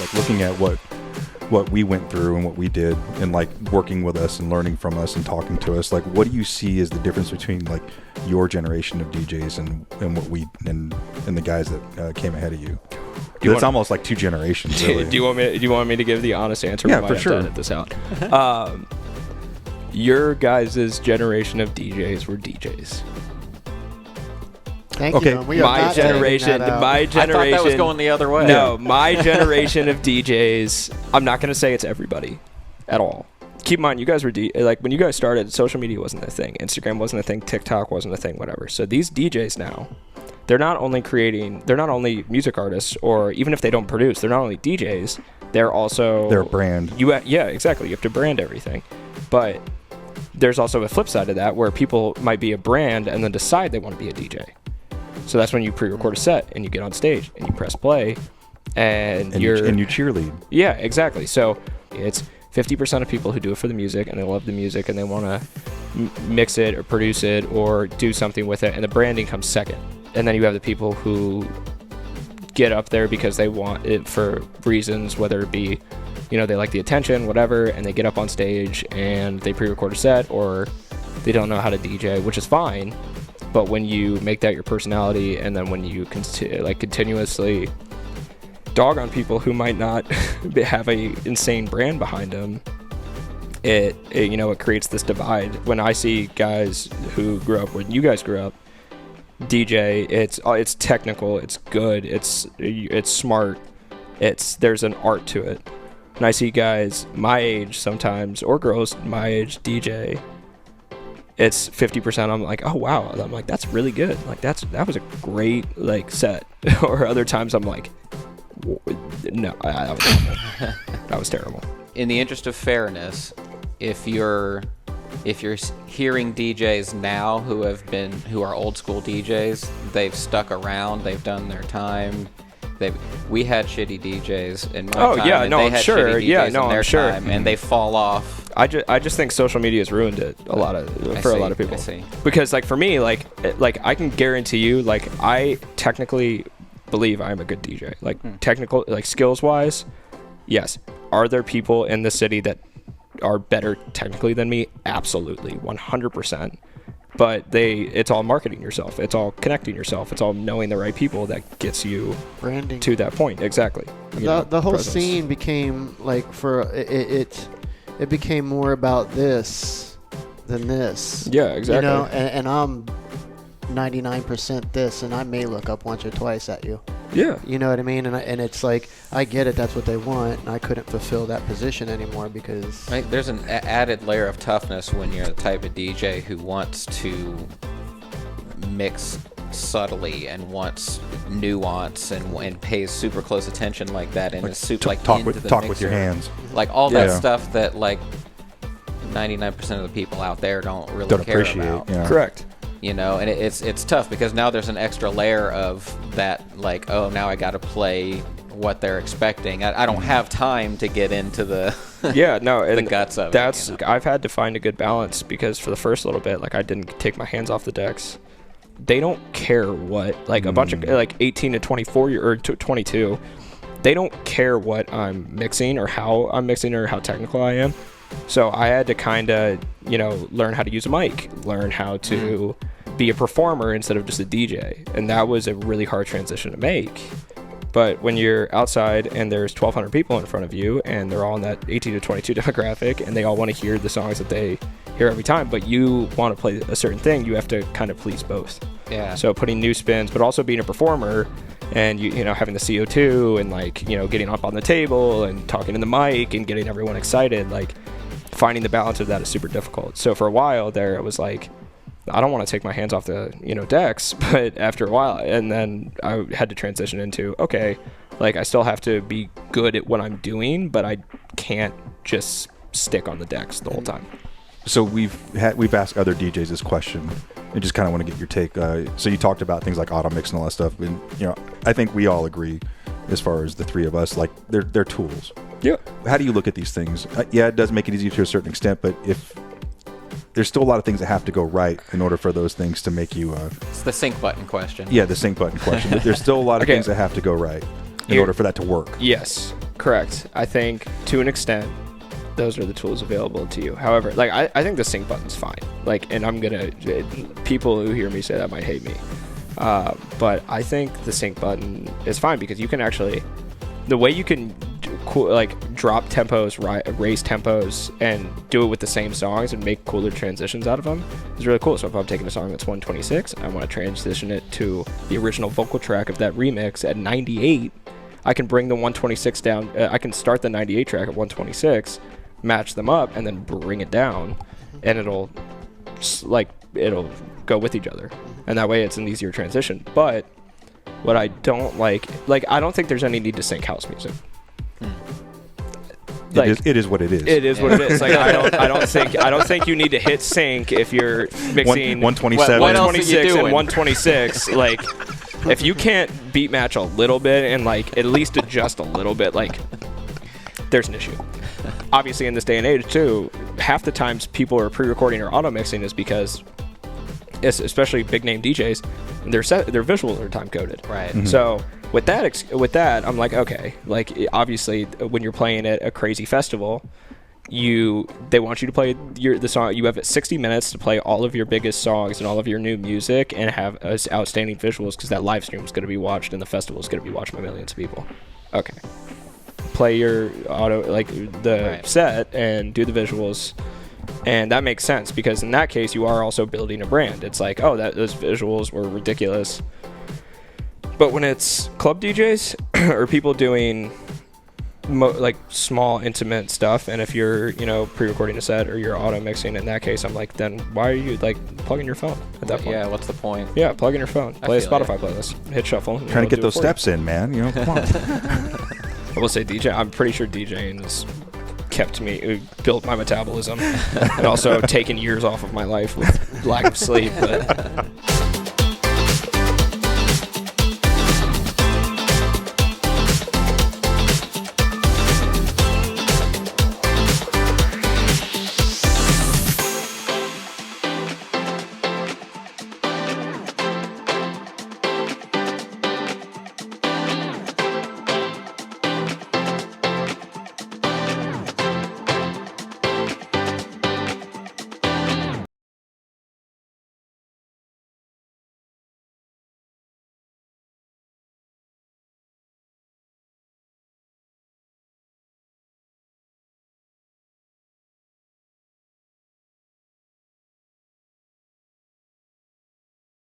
like looking at what we went through and what we did, and like working with us and learning from us and talking to us, like what do you see as the difference between like your generation of DJs and what we and the guys that came ahead of you? It's almost like two generations, really. Do you want me to give the honest answer? Yeah, for sure. To edit this out. Your guys' generation of DJs were DJs. Thank Okay. you. We are My not editing generation, that out. my generation. I thought that was going the other way. No, my generation of DJs. I'm not gonna say it's everybody, at all. Keep in mind, you guys were like when you guys started, social media wasn't a thing, Instagram wasn't a thing, TikTok wasn't a thing, whatever. So these DJs now, they're not only music artists, or even if they don't produce, they're not only DJs, they're a brand. Yeah, exactly. You have to brand everything, but there's also a flip side of that where people might be a brand and then decide they want to be a DJ. So that's when you pre-record a set and you get on stage and you press play and you cheerlead. Yeah, exactly. So it's 50% of people who do it for the music and they love the music and they want to mix it or produce it or do something with it, and the branding comes second. And then you have the people who get up there because they want it for reasons, whether it be, they like the attention, whatever, and they get up on stage and they pre-record a set, or they don't know how to DJ, which is fine. But when you make that your personality, and then when you continuously dog on people who might not have a insane brand behind them, it creates this divide. When I see guys who grew up when you guys grew up, DJ, it's technical, it's good, it's smart, there's an art to it. And I see guys my age sometimes, or girls my age, DJ, it's 50%. I'm like, oh wow, I'm like, that's really good, like that was a great set. Or other times I'm like, no, that was terrible. In the interest of fairness, if you're hearing DJs now who are old school DJs, they've stuck around, they've done their time. We had shitty DJs in my time. Oh yeah, and no, they I'm had sure. shitty DJs Yeah, in no, their I'm sure. time, and they fall off. I just think social media has ruined it a lot of people. I see. Because for me, I can guarantee you, I technically believe I'm a good DJ. Technical, skills wise, yes. Are there people in the city that are better technically than me? Absolutely, 100%. But it's all marketing yourself. It's all connecting yourself. It's all knowing the right people that gets you branding to that point. Exactly. The whole presence. scene became it became more about this than this. Yeah, exactly. And I'm 99% this, and I may look up once or twice at you. Yeah. You know what I mean? And it's like, I get it, that's what they want, and I couldn't fulfill that position anymore because... There's an added layer of toughness when you're the type of DJ who wants to mix subtly and wants nuance and pays super close attention like that, and is super talk with your hands. All that stuff that 99% of the people out there don't care appreciate. About. Yeah. Correct. And it's tough because now there's an extra layer of that, oh, now I got to play what they're expecting. I don't have time to get into the the guts of it. I've had to find a good balance because for the first little bit, I didn't take my hands off the decks. They don't care what, a bunch of 18 to 24 or 22, they don't care what I'm mixing or how I'm mixing or how technical I am. So I had to kind of, learn how to use a mic, learn how to be a performer instead of just a DJ. And that was a really hard transition to make. But when you're outside and there's 1,200 people in front of you and they're all in that 18 to 22 demographic and they all want to hear the songs that they hear every time, but you want to play a certain thing, you have to kind of please both. Yeah. So putting new spins, but also being a performer and having the CO2 and getting up on the table and talking in the mic and getting everyone excited, finding the balance of that is super difficult. So for a while there, it was I don't want to take my hands off the decks, but after a while, and then I had to transition into, okay, I still have to be good at what I'm doing, but I can't just stick on the decks the whole time. So we've asked other DJs this question and just kind of want to get your take. So you talked about things like auto mix and all that stuff, and I think we all agree, as far as the three of us, they're tools. Yeah. How do you look at these things? It does make it easier to a certain extent, but if there's still a lot of things that have to go right in order for those things to make you... it's the sync button question. Yeah, the sync button question. But there's still a lot of things that have to go right in order for that to work. Yes. Correct. I think to an extent, those are the tools available to you. However, like I think the sync button's fine. Like, and people who hear me say that might hate me. But I think the sync button is fine because you can actually, the way you can drop tempos, raise tempos, and do it with the same songs and make cooler transitions out of them is really cool. So if I'm taking a song that's 126, I want to transition it to the original vocal track of that remix at 98. I can bring the 126 down. I can start the 98 track at 126, match them up, and then bring it down, and it'll go with each other, and that way it's an easier transition. But what I don't like I don't think there's any need to sync house music. It is what it is. It is what it is. Like I don't think you need to hit sync if you're mixing 127, 126 and 126. Like, if you can't beat match a little bit and like at least adjust a little bit, like, there's an issue. Obviously, in this day and age too, half the times people are pre-recording or auto mixing is because, especially big name DJs, their visuals are time coded. Right. Mm-hmm. So with that, I'm like, okay, like obviously when you're playing at a crazy festival, they want you to play the song. You have 60 minutes to play all of your biggest songs and all of your new music and have outstanding visuals because that live stream is going to be watched and the festival is going to be watched by millions of people. Okay, play your set and do the visuals. And that makes sense because in that case, you are also building a brand. It's like, oh, those visuals were ridiculous. But when it's club DJs or people doing small, intimate stuff, and if you're, pre-recording a set or you're auto mixing, in that case, I'm like, then why are you plugging your phone at that point? Yeah, what's the point? Yeah, plug in your phone. Play a Spotify playlist. Hit shuffle. Trying to get those steps in, man. Come on. I will say I'm pretty sure DJing has built my metabolism and also taken years off of my life with lack of sleep. But